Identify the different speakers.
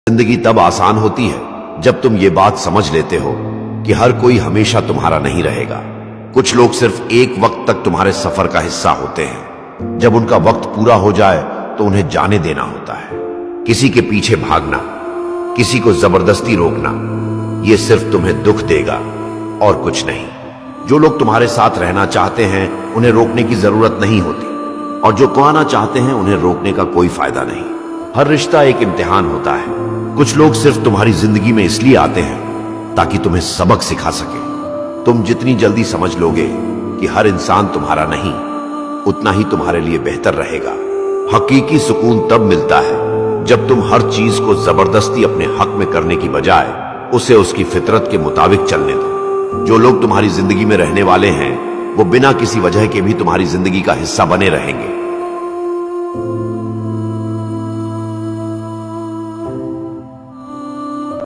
Speaker 1: जिंदगी तब आसान होती है जब तुम ये बात समझ लेते हो कि हर कोई हमेशा तुम्हारा नहीं रहेगा। कुछ लोग सिर्फ एक वक्त तक तुम्हारे सफर का हिस्सा होते हैं। जब उनका वक्त पूरा हो जाए तो उन्हें जाने देना होता है। किसी के पीछे भागना, किसी को जबरदस्ती रोकना, ये सिर्फ तुम्हें दुख देगा और कुछ नहीं। जो लोग तुम्हारे साथ रहना चाहते हैं उन्हें रोकने की जरूरत नहीं होती, और जो खोना चाहते हैं उन्हें रोकने का कोई फायदा नहीं। हर रिश्ता एक इम्तिहान होता है। कुछ लोग सिर्फ तुम्हारी जिंदगी में इसलिए आते हैं ताकि तुम्हें सबक सिखा सके। तुम जितनी जल्दी समझ लोगे कि हर इंसान तुम्हारा नहीं, उतना ही तुम्हारे लिए बेहतर रहेगा। हकीकी सुकून तब मिलता है जब तुम हर चीज को जबरदस्ती अपने हक में करने की बजाय उसे उसकी फितरत के मुताबिक चलने दो। जो लोग तुम्हारी जिंदगी में रहने वाले हैं वो बिना किसी वजह के भी तुम्हारी जिंदगी का हिस्सा बने रहेंगे।